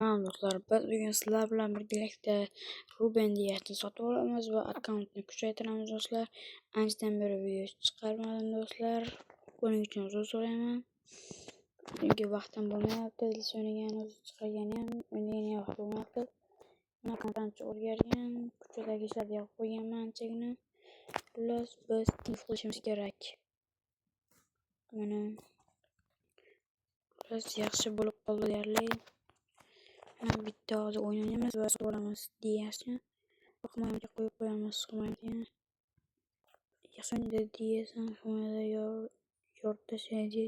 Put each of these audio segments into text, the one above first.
Tamam dostlar, biz bugün sizler bilan birlikte Ruben diyetini sotib olamiz va akkauntni kuchaytiramiz dostlar. Anchadan beri video chiqarmadim dostlar. Buning uchun uzr so'rayman. Chunki vaqtim bo'lmayapti. O'ynagan chiqargani ham, o'ynagani vaqt bo'lmayapti. Men akkauntni o'rgangan, kuchadagi ishlarni yopib qo'yganman anchagina. Xullas, biz tinch qilishimiz kerak. Mana biz yaxshi bo'lib qoldi deyarli. Bitta hozir o'ynaymiz va sotib olamiz deyasini. Himoyaga qo'yib qo'yamiz. Himoyaga yaxshi o'ynaydi deyasam, himoyada yordashadi.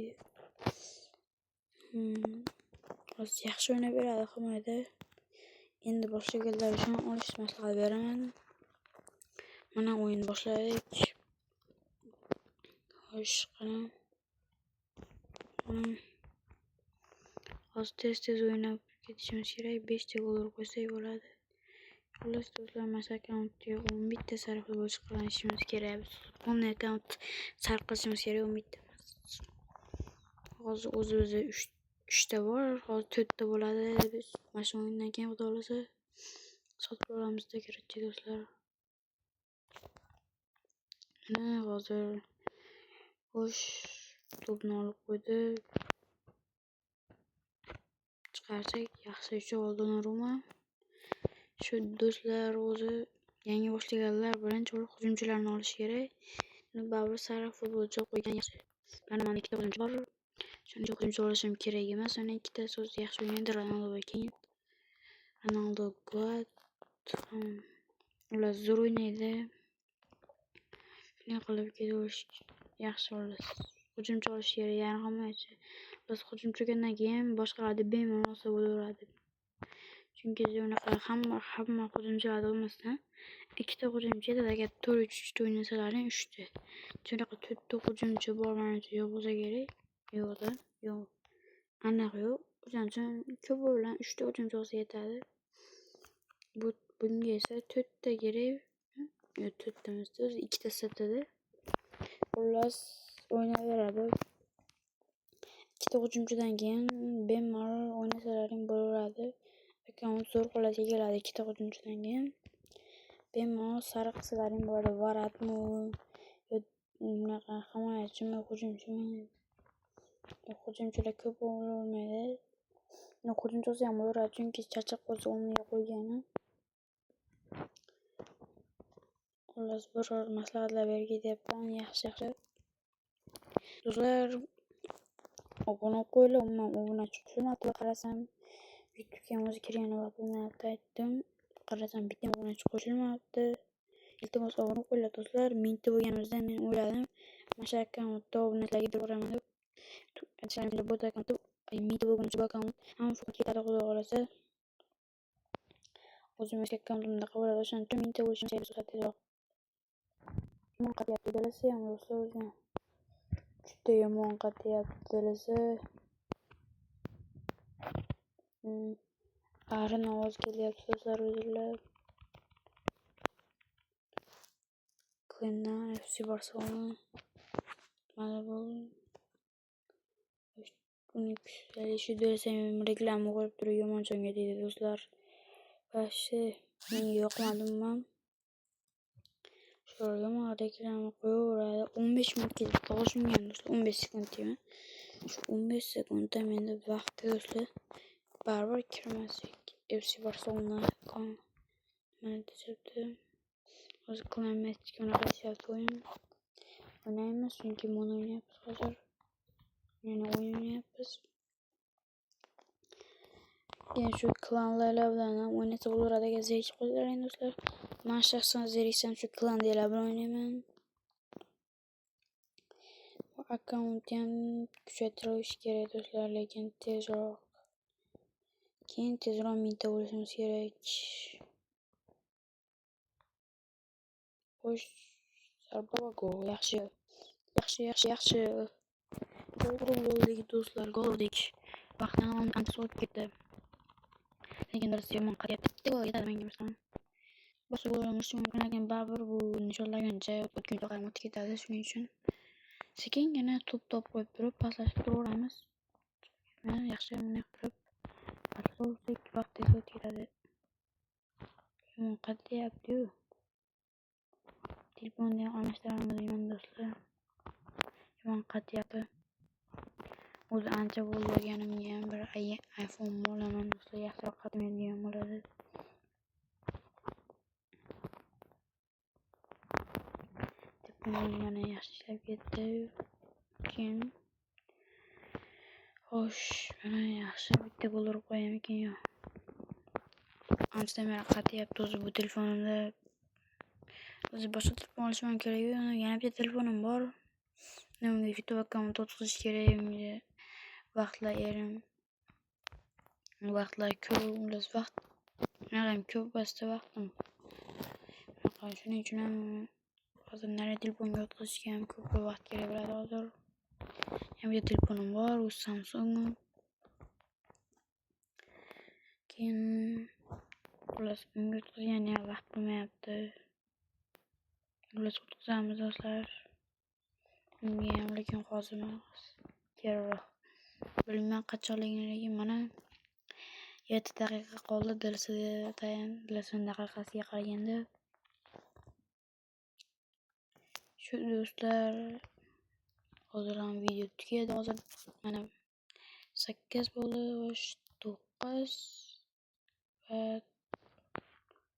Hozir yaxshi o'ynab beradi himoyada. Endi boshlaganlar uchun olish maslahat beraman. Mana o'yin boshladik. Xo'sh, qani. Hozir tez o'ynab ketishimiz kerak. 5 ta gol urib qo'ysak bo'ladi. Xullas do'stlar, mana akkauntga 11 ta sarflab chiqarishimiz kerak. 10 akkaunt sarf qilishimiz kerak, 11 ta emas. Hozir o'zimizda 3 ta bor, hozir 4 ta bo'ladi. Biz mana shu o'yindan keyin xudo xolasa sotib olamiz kerakchi do'stlar. Mana hozir xo'sh, to'pni olib qo'ydi. Chiqarsak yaxshi, 3 oldin urma. Shu do'stlar, o'zi yangi boshlaganlar birinchi bo'lib hujumchilarni olish kerak. Baribir sariq futbolchi qo'ygan yaxshi. Mana 2 ta hujumchi bor. Shuning uchun hujumchi olishim kerak emas. Yana 2 ta so'z yaxshi o'ynaydi, Ronaldo va keyin Ronaldo Guat. Ular zo'r o'ynaydi. Shunday qilib ketavish yaxshi bo'ladi. Hujumchi olish kerak, ya'ni himoyachi. Biz hujumchi olgandan keyin boshqalarni bemalol olsa bo'laveradi. Chunki unaqa hamma hujumchilar bo'lmasdan 2 ta hujumchi edi, agar 4-3-3 o'ynasalaring 3 ta. Shunaqa 4 ta hujumchi bor menimcha yo'q bo'lsa kerak. Yo'q-da, yo'q. Aniq yo'q. O'shaning uchun ko'pi bilan 3 ta hujumchi olsa yetadi. Bunga esa 4 ta kerak. Yo'q, 4 ta emas, 2 ta sotadi. Xullas, o'ynaveradi. 2 ta hujumchidan keyin bemalol o'ynasalaring bo'laveradi. Akkaunt zo'r holatga keladi 2 ta hujumchidan keyin. Bemalol sariq qilsalaring bo'ladi. Varatmi, bunaqa himoyachimi, hujumchimi? Hujumchilar ko'p o'ynolmaydi. Hujumchi olsa ham bo'laveradi, chunki charchab qolsa o'rniga qo'ygani. Xullas, biror maslahatlar berib ketyapman, yaxshi. Do'stlar, obuna qo'yinglar, umuman obunachi qo'shilmabdi. Qarasam, YouTube'ga o'zi kirgan vaqt bo'lmayapti, aytdim. Qarasam, bitta obunachi qo'shilmabdi. Iltimos obuna qo'yinglar do'stlar. 1000 ta bo'lganimizda men o'yladim, mana shu akkauntda obunachilarga berib boraman deb. Bu akkauntda 1000 ta bo'lguncha bu akkaunt hamma faqat ketadi, xudo xolasa. O'zimizga akkauntimda qilib o'shaning uchun 1000 ta bo'lishimiz kerak do'stlar, tezroq. Yomon qatyapti dalasi ham do'stlar, o'zi juda yomon qatyapti dalasi. Arin ovoz kelyapti do'stlar, o'zinglar. Klindan FC Barcelona. Mana bu shu dalasi reklama qo'yib turib yomon jonga deydi do'stlar. Vashi menga yoqmadimi? Shu yomon reklama qo'yaveradi. 15 minutga to'g'risungan do'stlar, 15 sekund deyman. Shu 15 sekundda menda vaqti do'stlar. Baribir kirmasak FC Barcelona mana deyapti. Hozir klimatik unaqa deyapti o'yin. O'ynaymiz, chunki mana o'ynayapmiz hozir. Yana o'ynayapmiz. Yani shu klanlar bilan ham o'ynasa bo'laveradi, agar zerikib qolsalaring do'stlar. Men shaxsan zeriksam shu klanlar bilan o'ynayman. Bu akkauntni ham kuchaytirish kerak do'stlar, lekin tezroq. Keyin tezroq 1000 ta bo'lishimiz kerak. Xo'sh, zarba va gol. Yaxshi. To'g'ri bo'ldik do'stlar, gol urdik. Vaqtdan ancha so'rib ketdi. Lekin darsi yomon qatyapti. Bitta gol yetadi menga misol. Boshqa gol urishim mumkin, lekin baribir bu nishonlagancha o'tguncha qaram o'tib ketadi. Shuning uchun sekingina to'p qo'yib turib paslashga turaveramiz. Mana yaxshi o'ynab turib olsak vaqt tez o'tadi. Yomon qatyapti-yu. Telefonni almashtiramiz do'stlar. Yomon qatyapti. O'zi ancha bo'ldi olganimga ham bir iPhone olaman do'stlar, yaxshiroq qatmaydigan bo'ladi. Telefonim mana yaxshi ishlab ketdi. Keyin xo'sh, mana yaxshi bitta gol urib qo'yamikin yo. Anchadan beri qatyapti o'zi bu telefonimda. O'zi boshqa telefon olishim kerak-ku. Yana bitta telefonim bor. Unga YouTube akkaunt o'tkazish kerak. Vaqtlar ko'p, ular vaqt ham ko'p basta vaqtim. Shuning uchun ham hozir narigi telefonga o'tkazishga ham ko'p vaqt kerak bo'ladi hozir. Yana bitta telefonim bor, u Samsung. Keyin ular unga o'tkazgani ham vaqt bo'lmayapti. Ular o'tkazamiz do'stlar. Unga ham lekin hozir emas. Kerakroq. Bilmayman qachonligini, lekin mana 7 daqiqa qoldi dilsiga daqiqasiga qaraganda. Shu do'stlar, hozir ham video tugadi. Hozir mana 8 bo'ldi, 9 va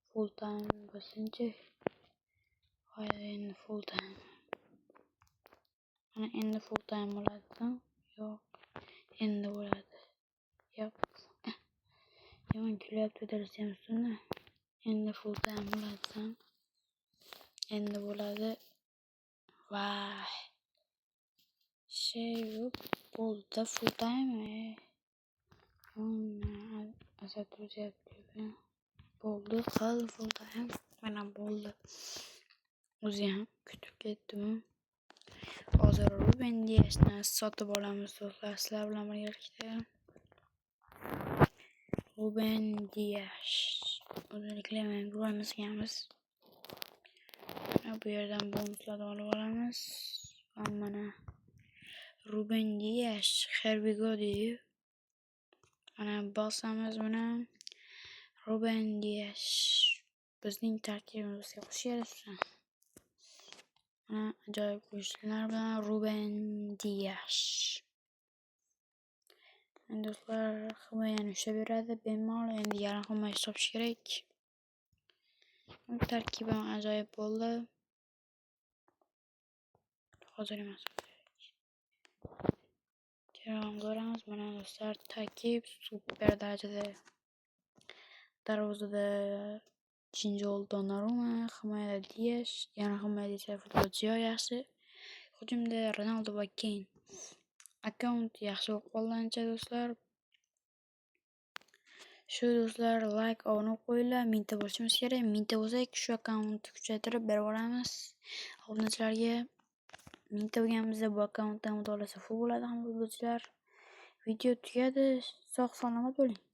full time bo'lsinchi. Endi full time. Mana endi full time bo'ladi. Yo'q, endi bo'ladi. Yo'q. Yomon kulyapti darsam ustuna. Endi full time bo'ladi. Endi bo'ladi. Vay. Bo'ldi full time. Asad o'zyapti. Bo'ldi, qil full time. Mana bo'ldi. O'zi ham kutib ketdim. Hozir Ruben Diasni sotib olamiz do'stlar, sizlar bilan birgalikda. Ruben Dias. O'zi reklamani ko'ramiz. Bu yerdan bonuslarni olib olamiz. Mana Ruben Dias, here we go deydi. Mana bosamiz buni. Ruben Dias. Bizning tarkibimizga qo'shilsin. Mana ajoyib qo'shiqlar bilan Ruben Dias. Do'stlar, himoyani ushlab beradi bemalol. Endi yarim himoya topish kerak. Tarkibim ajoyib bo'ldi. Hozir emas. Keyin ko'ramiz. Mana do'stlar, tarkib super darajada. Darvozada Chinjol Donnarumma, himoyada Dias, yana himoyada esa futbolchi yaxshi. Hujumda Ronaldo va Kane. Akkaunt yaxshi bo'lib qolgancha do'stlar. Shu do'stlar, like, obuna qo'yinglar. Mingta bo'lishimiz kerak. Mingta bo'lsak, shu akkauntni kuchaytirib berib olamiz. Obunachilarga mingta bo'lganimizda bu akkauntdan mutolasa full bo'ladi ham futbolchilar. Video tugadi. Sog' salomat bo'ling.